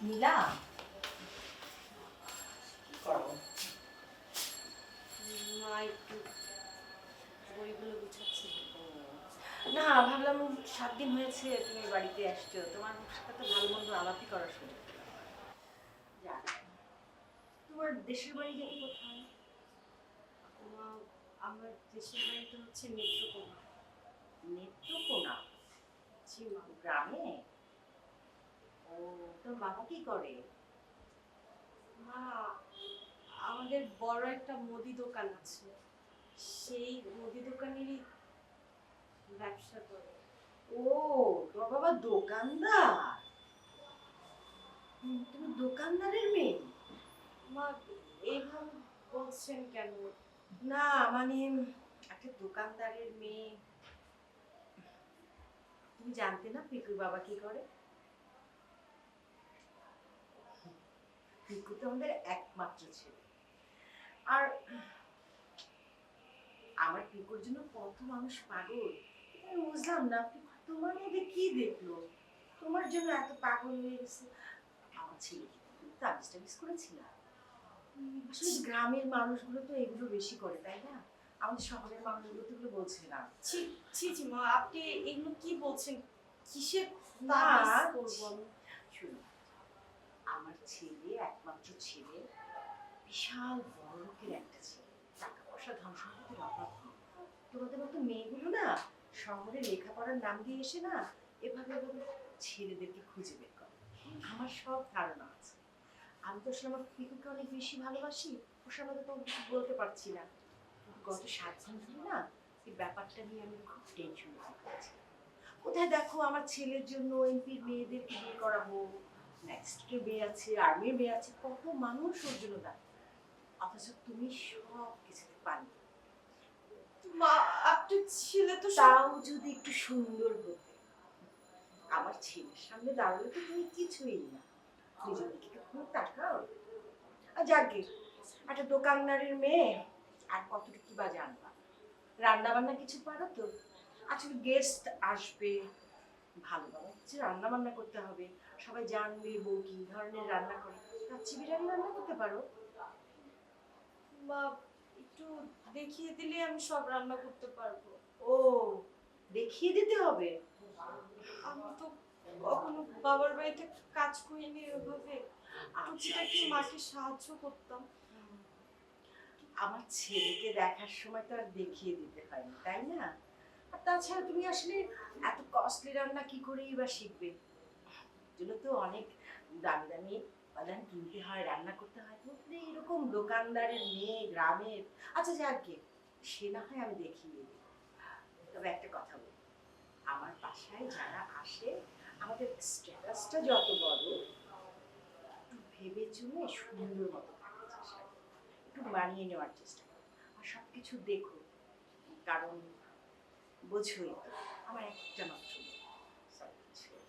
নীলা, কি করো? মা একটু বইগুলো গুছাচ্ছি। না, ভাবলাম 7 দিন হয়েছে তুমি বাড়িতে আসছো, তোমার সাথে তো ভালো মন্দ আলাপই করার সুযোগ পেলাম। যাক, তোমার দেশের বাড়ি যেতে কোথায়? মা, আমার দেশের বাড়িটা হচ্ছে নেত্রকোনা। নেত্রকোনা? জি মা। গ্রামে? ও, তোর বাবা কি করে? মা, আমাদের বড় একটা মুদি দোকান আছে, সেই মুদি দোকানেরই ব্যবসা করে। ও, তোর বাবা দোকানদার? তুমি দোকানদারের মেয়ে? মা, এইভাবে বলছেন কেন? না, মানে একটা দোকানদারের মেয়ে। তুমি জানতে না পিকুর বাবা কি করে? পিকু তো আমাদের একমাত্র ছেলে। আর আমার পিকুর জন্য কত মানুষ পাগল, আমি বুঝলাম না পিকু তোমার মধ্যে কি দেখলো তোমার জন্য এত পাগল হয়ে গেছে। আমার ছেলে কি তুমি তাবিজ টাবিজ করেছিলাম? আসলে গ্রামের মানুষগুলো তো এগুলো বেশি করে, তাই না? আমাদের শহরের মানুষগুলো তো এগুলো বোঝে না। ছি ছি ছি মা, আপনি এগুলো কি বলছেন? কিসের না, তাবিজ করবো আমি? শুনো, আমার ছেলে একমাত্র ছেলে, বিশাল বড় লোকের একটা ছেলে, টাকা পয়সা ধন সম্পত্তির অভাব নেই। তোমাদের মতো মেয়েগুলো না শহরে লেখাপড়ার নাম দিয়ে এসে না এভাবে এভাবে ছেলেদেরকে খুঁজে বের করে। আমার সব ধারণা আছে। আমি তো আসলে আমার পিকুকে অনেক বেশি ভালোবাসি, ওর সামনে তো তোমাকে কিছু বলতে পারছি না। কিন্তু গত 7 দিন ধরে না এই ব্যাপারটা নিয়ে আমি খুব টেনশন করছি। কোথায় দেখো আমার ছেলের জন্য এমপির মেয়েদেরকে বিয়ে করাবো, ম্যাজিস্ট্রেটের মেয়ে আছে, আর্মির মেয়ে আছে, কত মানুষ ওর জন্য দেয়, অথচ তুমি সব কিছুতে পানি। মা, আপনার ছেলে তো তাও যদি একটু সুন্দর হতে, আমার ছেলের সামনে দাঁড়ালে তো তুমি কিছুই না, নিজের দিকে কখনো তাকাও? আর যাকে একটা দোকানদারের মেয়ে, আর কতটুকু বা জানবা, রান্না বান্না কিছু পারো তো? আসলে গেস্ট আসবে, ভালো ভালো কিছু রান্না বান্না করতে হবে, সবাই জানবে বউ কি ধরনের রান্না করে, কাচ্চি বিরিয়ানি রান্না করতে পারো? মা, একটু দেখিয়ে দিলে আমি সব রান্না করতে পারবো। ও, দেখিয়ে দিতে হবে? আমি তো কখনো বাবার বাড়িতে কাজ করিনি ওভাবে, আচ্ছা টুকিটাকি আচ্ছা। মাকে সাহায্য করতাম। আমার ছেলেকে দেখার সময় তো আর দেখিয়ে দিতে হয়নি, তাই না? আর তাছাড়া তুমি আসলে এত কস্টলি রান্না কি করেই বা শিখবে? জন্য তো অনেক দামি দামি উপাদান কিনতে হয়, রান্না করতে হয়। তুমি এরকম দোকানদারের মেয়ে গ্রামের, আচ্ছা যাকে সে না হয় আমি দেখিয়ে দিই। তবে একটা কথা বলি, আমার বাসায় যারা আসে আমাদের স্ট্যাটাসটা যত বড়, একটু ভেবে চুনে সুন্দর মতো থাকার চেষ্টা করো, একটু মানিয়ে নেওয়ার চেষ্টা করো, আর সবকিছু দেখো। কারণ বোঝোই তো আমার একটা মাত্র মেয়ে। Sorry, ছেলে।